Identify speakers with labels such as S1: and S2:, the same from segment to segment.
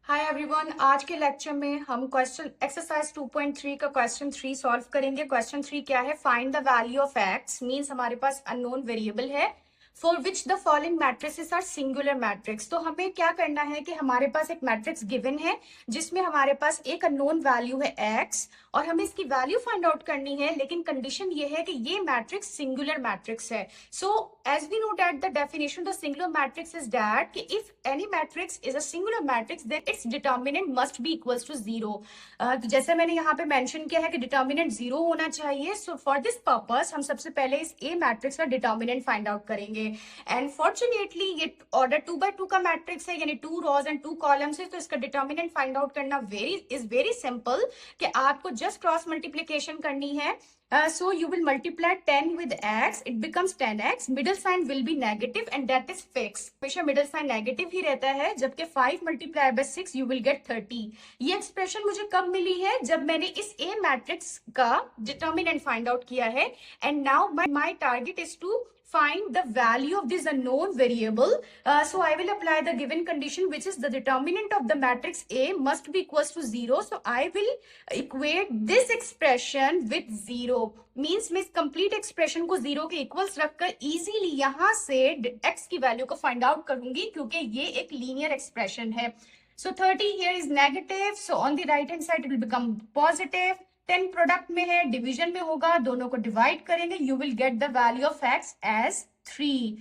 S1: Hi everyone, आज के lecture में हम क्वेश्चन एक्सरसाइज 2.3 का क्वेश्चन 3 सॉल्व करेंगे। क्वेश्चन 3 क्या है? Find the value of x. Means हमारे पास अननोन वेरिएबल है for which the following matrices are singular matrix. तो हमें क्या करना है कि हमारे पास एक मैट्रिक्स गिवन है जिसमें हमारे पास एक अननोन वैल्यू है एक्स और हमें इसकी वैल्यू फाइंड आउट करनी है, लेकिन कंडीशन ये है कि ये मैट्रिक्स सिंगुलर मैट्रिक्स है। सो as we know that the definition of the singular matrix is that if any matrix is a singular matrix then its determinant must be equals to zero। तो जैसे मैंने यहाँ पे मेंशन किया है कि determinant zero होना चाहिए। सो फॉर दिस पर्पस हम सबसे पहले इस ए मैट्रिक्स का डिटर्मिनेंट फाइंड आउट करेंगे। एंड फॉर्चुनेटली ये ऑर्डर 2 by 2 का मैट्रिक्स है, यानी 2 रॉज एंड 2 कॉलम्स है। तो इसका डिटर्मिनेंट फाइंड आउट करना वेरी सिंपल कि आपको जस्ट क्रॉस मल्टीप्लीकेशन करनी है। So you will multiply 10 with x, it becomes 10x, middle sign will be negative and that is fixed। हमेशा middle sign negative ही रहता है, जबकि 5 multiplied by 6 you will get 30। ये expression मुझे कब मिली है? जब मैंने इस A मैट्रिक्स का डिटर्मिनेंट फाइंड आउट किया है। And now my target is to find the value of this unknown variable। So I will apply the given condition, which is the determinant of the matrix A must be equals to 0। So I will equate this expression with 0। Means मैं इस complete expression को 0 के equals रखकर easily यहाँ से x की value को find out करूंगी, क्योंकि ये एक लीनियर एक्सप्रेशन है। So 30 here is negative, so on the right hand side it will become positive। 10 product में है, डिवीजन में होगा, दोनों को डिवाइड करेंगे, you will get the value of x as 3।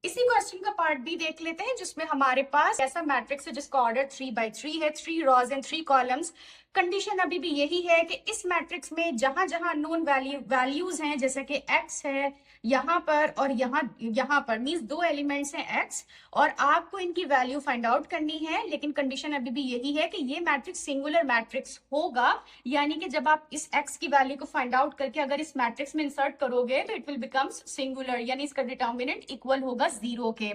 S1: इसी क्वेश्चन का पार्ट बी देख लेते हैं, जिसमें हमारे पास ऐसा मैट्रिक्स है जिसका ऑर्डर 3 by 3 है, 3 रॉज एंड 3 कॉलम्स। कंडीशन अभी भी यही है कि इस मैट्रिक्स में जहां जहां नोन वैल्यूज हैं, जैसे कि x है यहाँ पर और यहाँ पर, मींस 2 एलिमेंट्स हैं x, और आपको इनकी वैल्यू फाइंड आउट करनी है। लेकिन कंडीशन अभी भी यही है कि ये मैट्रिक्स सिंगुलर मैट्रिक्स होगा, यानी कि जब आप इस x की वैल्यू को फाइंड आउट करके अगर इस मैट्रिक्स में इंसर्ट करोगे तो इट विल बिकम्स सिंगुलर, यानी इसका डिटर्मिनेंट इक्वल होगा 0 के।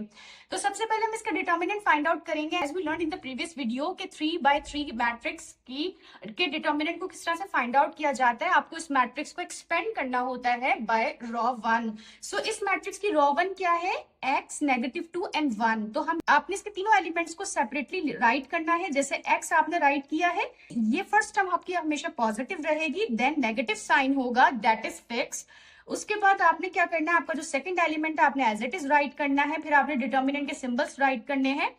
S1: तो सबसे पहले हम इसका डिटर्मिनेंट फाइंड आउट करेंगे। As we learn in the previous video के 3 by 3 मैट्रिक्स के डिटर्मिनेंट को किस तरह से फाइंड आउट किया जाता है। आपको इस मैट्रिक्स को एक्सपेंड करना होता है बाय रॉ 1। सो इस मैट्रिक्स की रॉ 1 क्या है? x, -2 and 1। तो हम आपने इसके तीनों एलिमेंट्स को सेपरेटली राइट करना है। जैसे x आपने राइट किया है, ये फर्स्ट टर्म आपकी हमेशा पॉजिटिव रहेगी, देन नेगेटिव साइन होगा, दैट इज फिक्स। उसके बाद आपने क्या करना है, आपका जो सेकंड एलिमेंट है आपने एज इट इज राइट करना है, फिर आपने डिटर्मिनेंट के सिंबल्स राइट करने हैं,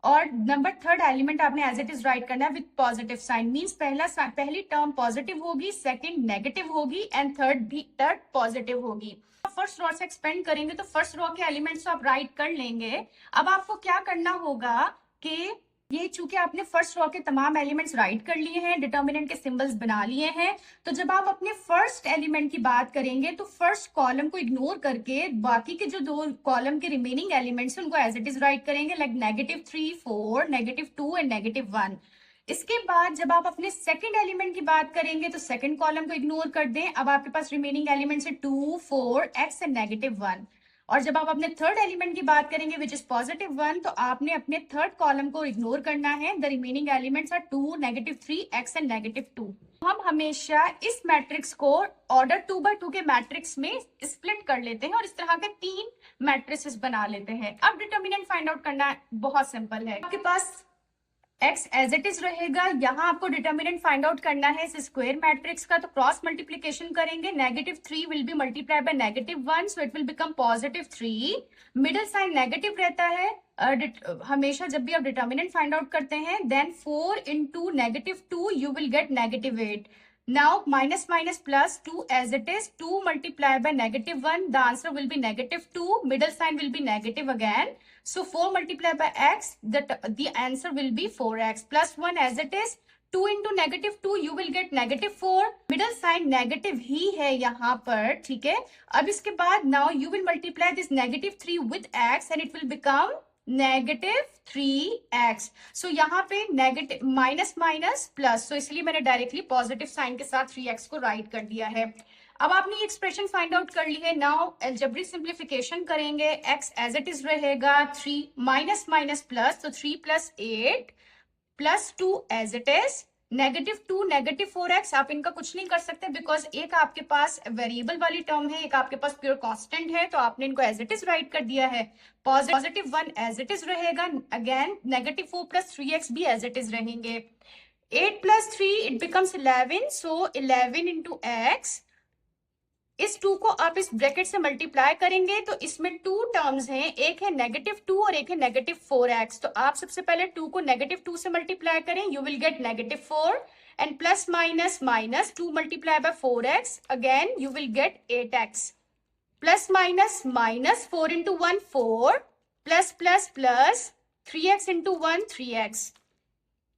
S1: और नंबर थर्ड एलिमेंट आपने एज इट इज राइट करना है विद पॉजिटिव साइन। मींस पहली टर्म पॉजिटिव होगी, सेकंड नेगेटिव होगी एंड थर्ड पॉजिटिव होगी। फर्स्ट रॉ से एक्सपेंड करेंगे तो फर्स्ट रॉ के एलिमेंट्स तो आप राइट कर लेंगे। अब आपको क्या करना होगा कि ये चूंकि आपने फर्स्ट रॉ के तमाम एलिमेंट्स राइट कर लिए हैं, डिटर्मिनेंट के सिंबल्स बना लिए हैं, तो जब आप अपने फर्स्ट एलिमेंट की बात करेंगे तो फर्स्ट कॉलम को इग्नोर करके बाकी के जो 2 कॉलम के रिमेनिंग एलिमेंट्स हैं उनको एज इट इज राइट करेंगे, लाइक -3, 4, -2 एंड -1। इसके बाद जब आप अपने सेकंड एलिमेंट की बात करेंगे तो सेकंड कॉलम को इग्नोर कर दें। अब आपके पास रिमेनिंग एलिमेंट्स है 2, 4, x एंड -1। और जब आप अपने थर्ड एलिमेंट की बात करेंगे विच इज +1, तो आपने अपने थर्ड कॉलम को इग्नोर करना है। The remaining elements are 2, -3, x and -2। हम हमेशा इस मैट्रिक्स को ऑर्डर 2 by 2 के मैट्रिक्स में स्प्लिट कर लेते हैं और इस तरह के 3 मैट्रिसेस बना लेते हैं। अब डिटर्मिनेंट फाइंड आउट करना बहुत सिंपल है। आपके पास x एज इट इज रहेगा, यहाँ आपको डिटर्मिनेंट फाइंड आउट करना है इस स्क्वायर मैट्रिक्स का, तो क्रॉस मल्टीप्लीकेशन करेंगे। -3 will be multiply by -1, so it will become +3। Middle sign negative रहता है हमेशा जब भी आप डिटर्मिनेंट फाइंड आउट करते हैं। Then 4 into -2 you will get -8। Now minus plus 2 as it is, 2 multiplied by -1, the answer will be -2, middle sign will be negative again. So 4 multiplied by x, the answer will be 4x, plus 1 as it is, 2 into -2 you will get -4, middle sign negative ही है यहाँ पर, ठीक है। अब इसके बाद now you will multiply this -3 with x and it will become -3x। सो यहाँ पे नेगेटिव माइनस प्लस, सो इसलिए मैंने डायरेक्टली पॉजिटिव साइन के साथ 3x को राइट कर दिया है। अब आपने ये एक्सप्रेशन फाइंड आउट कर ली है। नाउ अलजेब्रिक सिंप्लीफिकेशन करेंगे। x एज इट इज रहेगा, 3 माइनस प्लस, तो 3 + 8 + 2 एज इट इज, -2 -4x आप इनका कुछ नहीं कर सकते बिकॉज एक आपके पास वेरिएबल वाली टर्म है, एक आपके पास प्योर कांस्टेंट है, तो आपने इनको एज इट इज राइट कर दिया है। +1 एज इट इज रहेगा, अगेन -4 + 3x भी एज इट इज रहेंगे। 8 + 3 इट बिकम्स 11, सो 11 × x। इस 2 को आप इस ब्रैकेट से मल्टीप्लाई करेंगे तो इसमें 2 टर्म्स हैं, एक है -2 और एक है -4x। तो आप सबसे पहले 2 को -2 से मल्टीप्लाई करें, you will get -4 and plus minus minus 2 multiply by 4x, again you will get 8x। Plus minus minus 4 × 1 4 plus plus plus 3x × 1 3x,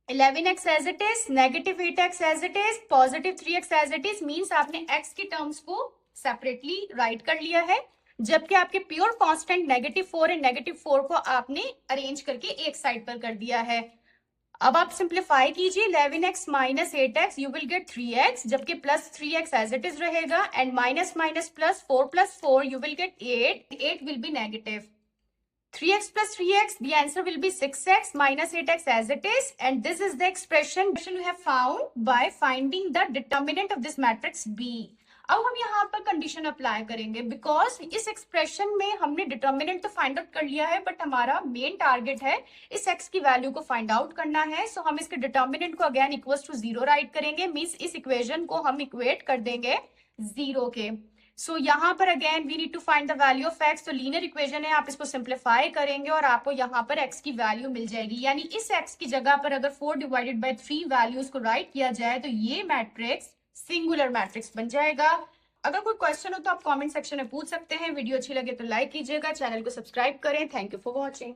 S1: 11x as it is, -8x as it is, +3x as it is, means आपने x की terms को separately write कर लिया है, जबकि आपके pure constant -4 and -4 को आपने अरेंज करके एक साइड पर कर दिया है। अब आप सिंप्लीफाई कीजिए, 11x - 8x you will gate 3x, जबकि +3x एज इट इज रहेगा, and minus minus plus 4 + 4 you will get 8 will be negative। 3x + 3x, the answer will be 6x - 8x as it is, and this is the expression we have found by finding the determinant of this matrix B। अब हम यहाँ पर condition apply करेंगे because इस expression में हमने determinant तो find out कर लिया है, बट हमारा मेन टारगेट है इस x की वैल्यू को फाइंड आउट करना है। सो हम इसके डिटर्मिनेंट को अगेन इक्वल्स टू 0 राइट करेंगे, मींस इस इक्वेशन को हम इक्वेट कर देंगे 0 के। सो यहाँ पर again we need to find the value of x, तो लीनियर इक्वेशन है, आप इसको सिंप्लीफाई करेंगे और आपको यहाँ पर x की वैल्यू मिल जाएगी। यानी इस x की जगह पर अगर 4/3 वैल्यूज को राइट किया जाए तो ये मैट्रिक्स सिंगुलर मैट्रिक्स बन जाएगा। अगर कोई क्वेश्चन हो तो आप कमेंट सेक्शन में पूछ सकते हैं। वीडियो अच्छी लगे तो लाइक कीजिएगा, चैनल को सब्सक्राइब करें। Thank you for watching.